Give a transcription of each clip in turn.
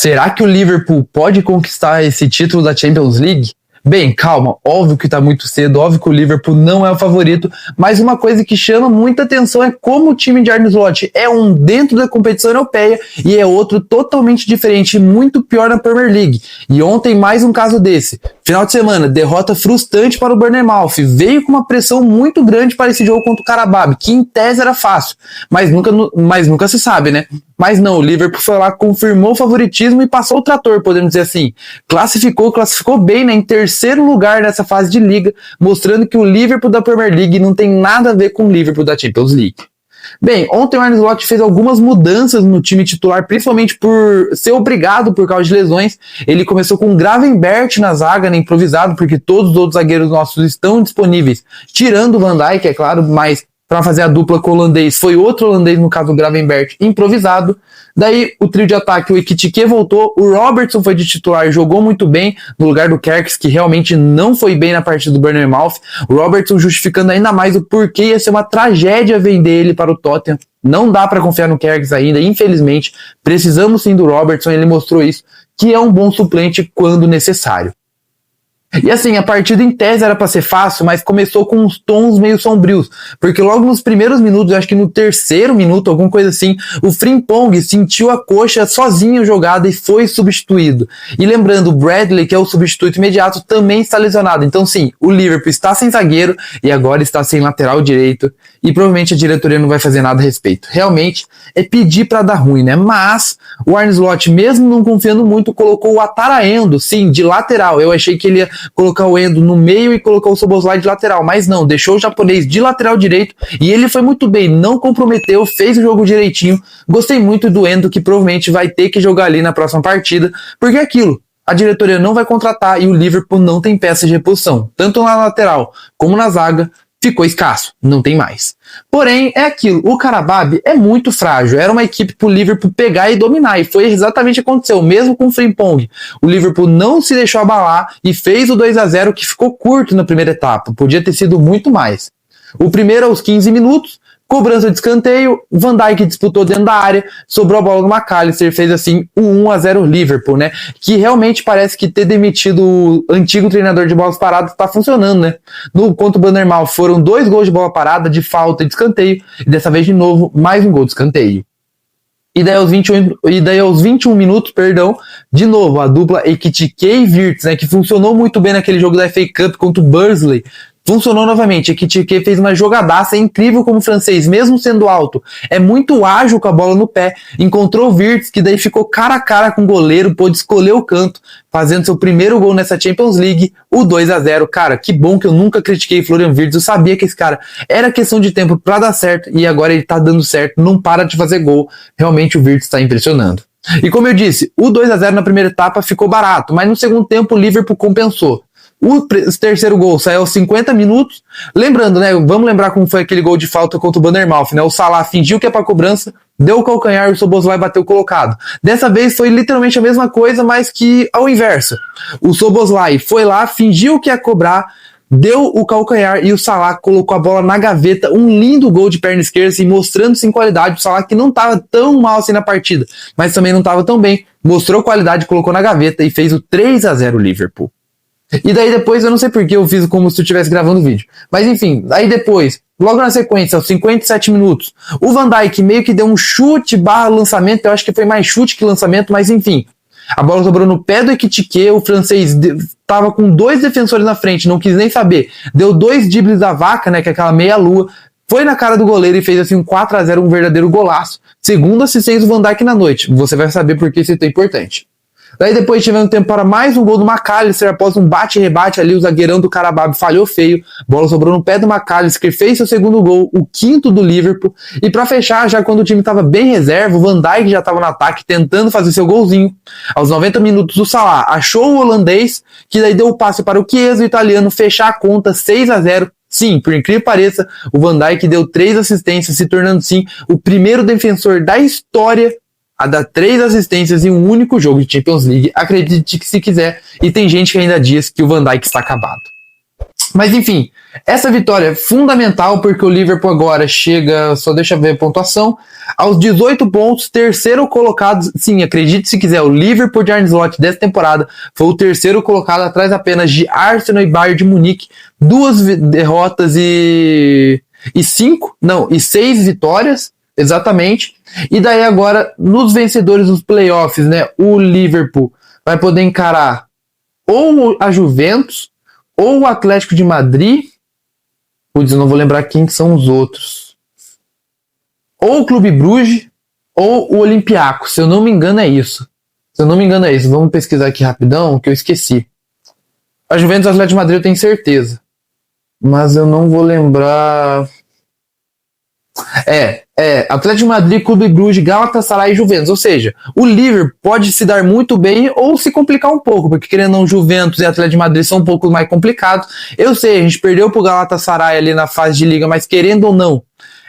Será que o Liverpool pode conquistar esse título da Champions League? Bem, calma, óbvio que tá muito cedo, óbvio que o Liverpool não é o favorito, mas uma coisa que chama muita atenção é como o time de Arne Slot é um dentro da competição europeia e é outro totalmente diferente, muito pior na Premier League. E ontem mais um caso desse. Final de semana, derrota frustrante para o Bournemouth, veio com uma pressão muito grande para esse jogo contra o Qarabağ, que em tese era fácil, mas nunca se sabe, né? Mas não, o Liverpool foi lá, confirmou o favoritismo e passou o trator, podemos dizer assim. Classificou bem, né, em terceiro lugar nessa fase de liga, mostrando que o Liverpool da Premier League não tem nada a ver com o Liverpool da Champions League. Bem, ontem o Arne Slot fez algumas mudanças no time titular, principalmente por ser obrigado por causa de lesões. Ele começou com o Gravenberch na zaga, né, improvisado, porque todos os outros zagueiros nossos estão disponíveis, tirando o Van Dijk, é claro, mas para fazer a dupla com o holandês, foi outro holandês, no caso o Gravenberch, improvisado. Daí o trio de ataque, o Ekitike voltou, o Robertson foi de titular, jogou muito bem no lugar do Kerkez, que realmente não foi bem na partida do Bournemouth. O Robertson justificando ainda mais o porquê ia ser uma tragédia vender ele para o Tottenham. Não dá para confiar no Kerkez ainda, infelizmente. Precisamos sim do Robertson, ele mostrou isso, que é um bom suplente quando necessário. E assim, a partida em tese era para ser fácil, mas começou com uns tons meio sombrios, porque logo nos primeiros minutos, eu acho que no terceiro minuto, alguma coisa assim, o Frimpong sentiu a coxa sozinho jogada e foi substituído. E lembrando, o Bradley, que é o substituto imediato, também está lesionado. Então sim, o Liverpool está sem zagueiro e agora está sem lateral direito e provavelmente a diretoria não vai fazer nada a respeito. Realmente é pedir para dar ruim, né? Mas o Arne Slot, mesmo não confiando muito, colocou o Ataraendo, sim, de lateral. Eu achei que ele ia colocar o Endo no meio e colocar o Szoboszlai de lateral, mas não, deixou o japonês de lateral direito e ele foi muito bem, não comprometeu, fez o jogo direitinho. Gostei muito do Endo, que provavelmente vai ter que jogar ali na próxima partida, porque é aquilo, a diretoria não vai contratar e o Liverpool não tem peças de reposição, tanto na lateral como na zaga. Ficou escasso, não tem mais. Porém, é aquilo, o Qarabağ é muito frágil, era uma equipe pro Liverpool pegar e dominar, e foi exatamente o que aconteceu, mesmo com o Frimpong. O Liverpool não se deixou abalar e fez o 2-0, que ficou curto na primeira etapa, podia ter sido muito mais. O primeiro aos 15 minutos, cobrança de escanteio, Van Dijk disputou dentro da área, sobrou a bola do McAllister, fez assim o 1-0 Liverpool, né? Que realmente parece que ter demitido o antigo treinador de bolas paradas tá funcionando, né? No contra o Bournemouth foram 2 gols de bola parada, de falta e de escanteio, e dessa vez de novo mais um gol de escanteio. E daí aos 21 minutos, de novo, a dupla Ekitike e Wirtz, né, que funcionou muito bem naquele jogo da FA Cup contra o Bursley, funcionou novamente. Ekitike fez uma jogadaça, é incrível como o francês, mesmo sendo alto, é muito ágil com a bola no pé, encontrou o Wirtz, que daí ficou cara a cara com o goleiro, pôde escolher o canto, fazendo seu primeiro gol nessa Champions League, o 2-0. Cara, que bom que eu nunca critiquei Florian Wirtz, eu sabia que esse cara era questão de tempo pra dar certo, e agora ele tá dando certo, não para de fazer gol, realmente o Wirtz tá impressionando. E como eu disse, o 2-0 na primeira etapa ficou barato, mas no segundo tempo o Liverpool compensou. O terceiro gol saiu aos 50 minutos. Lembrando, né? Vamos lembrar como foi aquele gol de falta contra o Bournemouth, né? O Salah fingiu que é pra cobrança, deu o calcanhar e o Szoboszlai bateu colocado. Dessa vez foi literalmente a mesma coisa, mas que ao inverso. O Szoboszlai foi lá, fingiu que ia cobrar, deu o calcanhar e o Salah colocou a bola na gaveta. Um lindo gol de perna esquerda, assim, mostrando-se em qualidade. O Salah, que não tava tão mal assim na partida, mas também não tava tão bem, mostrou qualidade, colocou na gaveta e fez o 3-0 Liverpool. E daí depois, eu não sei porque eu fiz como se eu estivesse gravando o vídeo. Mas enfim, aí depois, logo na sequência, aos 57 minutos, o Van Dijk meio que deu um chute / lançamento, eu acho que foi mais chute que lançamento, mas enfim. A bola sobrou no pé do Ekitike, o francês tava com 2 defensores na frente, não quis nem saber. Deu 2 dribles da vaca, né, que é aquela meia-lua, foi na cara do goleiro e fez assim um 4-0, um verdadeiro golaço. Segunda assistência do Van Dijk na noite. Você vai saber por que isso é tão importante. Daí depois tivemos tempo para mais um gol do McAllister, após um bate-rebate ali, o zagueirão do Qarabağ falhou feio, bola sobrou no pé do McAllister, que fez seu segundo gol, o 5º do Liverpool, e para fechar, já quando o time estava bem reserva, o Van Dijk já estava no ataque, tentando fazer seu golzinho. Aos 90 minutos, o Salah achou o holandês, que daí deu o passe para o Chiesa, o italiano, fechar a conta, 6-0. Sim, por incrível que pareça, o Van Dijk deu 3 assistências, se tornando sim o primeiro defensor da história a dar 3 assistências em um único jogo de Champions League. Acredite que se quiser, e tem gente que ainda diz que o Van Dijk está acabado. Mas enfim, essa vitória é fundamental porque o Liverpool agora chega, só deixa eu ver a pontuação, aos 18 pontos, terceiro colocado. Sim, acredite se quiser, o Liverpool de Arne Slot dessa temporada foi o terceiro colocado, atrás apenas de Arsenal e Bayern de Munique, 2 derrotas e 6 vitórias, exatamente. E daí agora, nos vencedores dos playoffs, né, o Liverpool vai poder encarar ou a Juventus, ou o Atlético de Madrid, putz, eu não vou lembrar quem que são os outros, ou o Clube Bruges, ou o Olympiacos, se eu não me engano é isso. Vamos pesquisar aqui rapidão, que eu esqueci. A Juventus e o Atlético de Madrid eu tenho certeza, mas eu não vou lembrar... Atlético de Madrid, Clube Bruges, Galatasaray e Juventus. Ou seja, o Liverpool pode se dar muito bem ou se complicar um pouco, porque querendo ou não, Juventus e Atlético de Madrid são um pouco mais complicados. Eu sei, a gente perdeu pro Galatasaray ali na fase de liga, mas querendo ou não,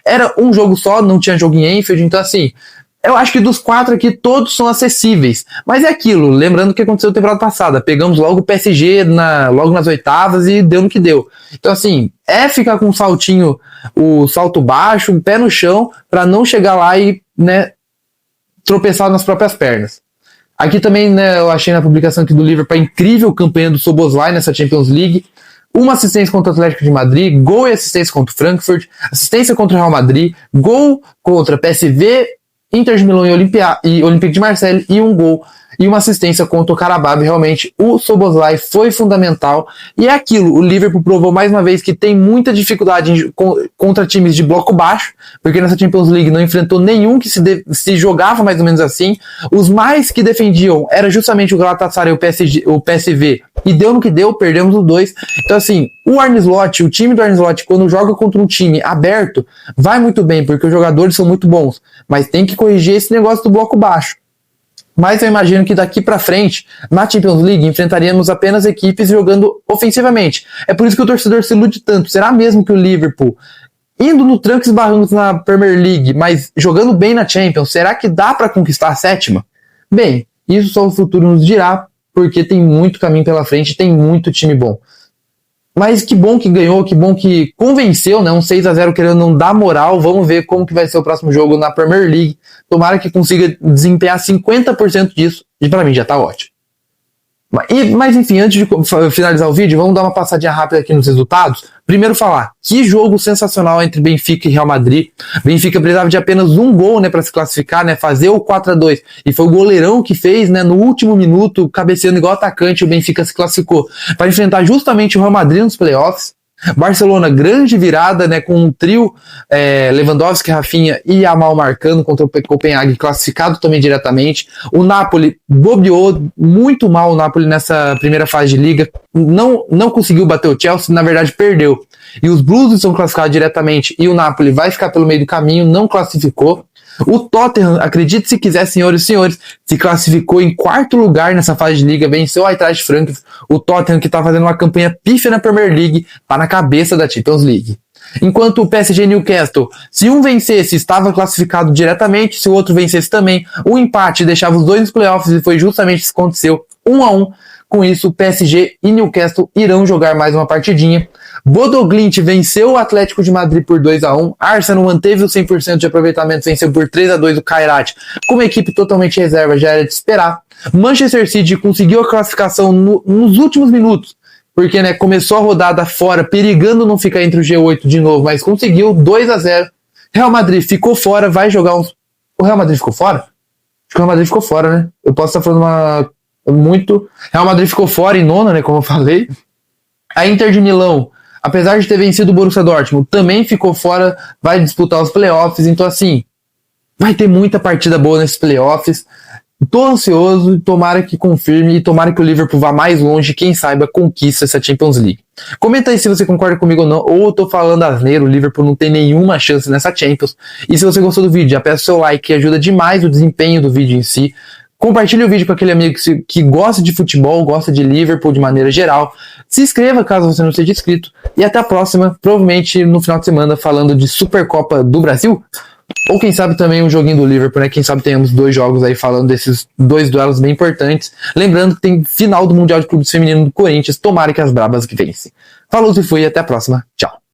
era um jogo só, não tinha jogo em Anfield, então assim, eu acho que dos 4 aqui, todos são acessíveis. Mas é aquilo, lembrando o que aconteceu na temporada passada. Pegamos logo o PSG logo nas oitavas e deu no que deu. Então assim, ficar com o salto baixo, um pé no chão, para não chegar lá e, né, tropeçar nas próprias pernas. Aqui também, né, eu achei na publicação aqui do Liverpool a incrível campanha do Szoboszlai nessa Champions League. Uma assistência contra o Atlético de Madrid, gol e assistência contra o Frankfurt, assistência contra o Real Madrid, gol contra PSV, Inter de Milão e Olympique de Marseille, e um gol e uma assistência contra o Karabakh. Realmente o Szoboszlai foi fundamental, e é aquilo, o Liverpool provou mais uma vez que tem muita dificuldade contra times de bloco baixo, porque nessa Champions League não enfrentou nenhum que se jogava mais ou menos assim. Os mais que defendiam era justamente o Galatasaray e o PSV, e deu no que deu, perdemos os 2. Então assim, o time do Arne Slot, quando joga contra um time aberto, vai muito bem, porque os jogadores são muito bons, mas tem que corrigir esse negócio do bloco baixo. Mas eu imagino que daqui pra frente, na Champions League, enfrentaríamos apenas equipes jogando ofensivamente. É por isso que o torcedor se ilude tanto. Será mesmo que o Liverpool, indo no trancos e barrancos na Premier League, mas jogando bem na Champions, será que dá pra conquistar a 7ª? Bem, isso só o futuro nos dirá, porque tem muito caminho pela frente, tem muito time bom. Mas que bom que ganhou, que bom que convenceu, né? Um 6-0 querendo não dar moral. Vamos ver como que vai ser o próximo jogo na Premier League. Tomara que consiga desempenhar 50% disso. E pra mim já tá ótimo. Mas enfim, antes de finalizar o vídeo, vamos dar uma passadinha rápida aqui nos resultados. Primeiro falar, que jogo sensacional entre Benfica e Real Madrid. Benfica precisava de apenas um gol, né, para se classificar, né, fazer o 4-2. E foi o goleirão que fez, né, no último minuto, cabeceando igual atacante, o Benfica se classificou para enfrentar justamente o Real Madrid nos playoffs. Barcelona, grande virada, né, com um trio Lewandowski, Rafinha e Yamal marcando contra o Copenhague, classificado também diretamente. O Napoli bobeou muito mal, o Napoli nessa primeira fase de liga, não conseguiu bater o Chelsea, na verdade perdeu. E os Blues são classificados diretamente e o Napoli vai ficar pelo meio do caminho, não classificou. O Tottenham, acredite se quiser, senhores e senhores, se classificou em 4º lugar nessa fase de liga, venceu a Eintracht Frankfurt. O Tottenham, que está fazendo uma campanha pífia na Premier League, está na cabeça da Champions League. Enquanto o PSG e Newcastle, se um vencesse, estava classificado diretamente, se o outro vencesse também, o empate deixava os dois nos playoffs e foi justamente isso que aconteceu, 1-1. Com isso, o PSG e Newcastle irão jogar mais uma partidinha. Bodo Glimt venceu o Atlético de Madrid por 2-1. Arsenal manteve o 100% de aproveitamento, venceu por 3-2 o Kairat. Com uma equipe totalmente reserva, já era de esperar. Manchester City conseguiu a classificação nos últimos minutos, porque, né, começou a rodada fora, perigando não ficar entre o G8 de novo, mas conseguiu 2-0. Real Madrid ficou fora, vai jogar uns... O Real Madrid ficou fora? Acho que o Real Madrid ficou fora, né? Eu posso estar falando Real Madrid ficou fora em 9ª, né, como eu falei. A Inter de Milão, apesar de ter vencido o Borussia Dortmund, também ficou fora, vai disputar os playoffs. Então, assim, vai ter muita partida boa nesses playoffs. Tô ansioso, tomara que confirme e tomara que o Liverpool vá mais longe, quem saiba conquista essa Champions League. Comenta aí se você concorda comigo ou não, ou eu tô falando asneiro, o Liverpool não tem nenhuma chance nessa Champions. E se você gostou do vídeo, já peço seu like, que ajuda demais o desempenho do vídeo em si. Compartilhe o vídeo com aquele amigo que gosta de futebol, gosta de Liverpool de maneira geral. Se inscreva caso você não seja inscrito. E até a próxima, provavelmente no final de semana, falando de Supercopa do Brasil. Ou quem sabe também um joguinho do Liverpool, né? Quem sabe tenhamos 2 jogos aí falando desses 2 duelos bem importantes. Lembrando que tem final do Mundial de Clubes Feminino do Corinthians. Tomara que as brabas que vencem. Falou, se foi e até a próxima. Tchau.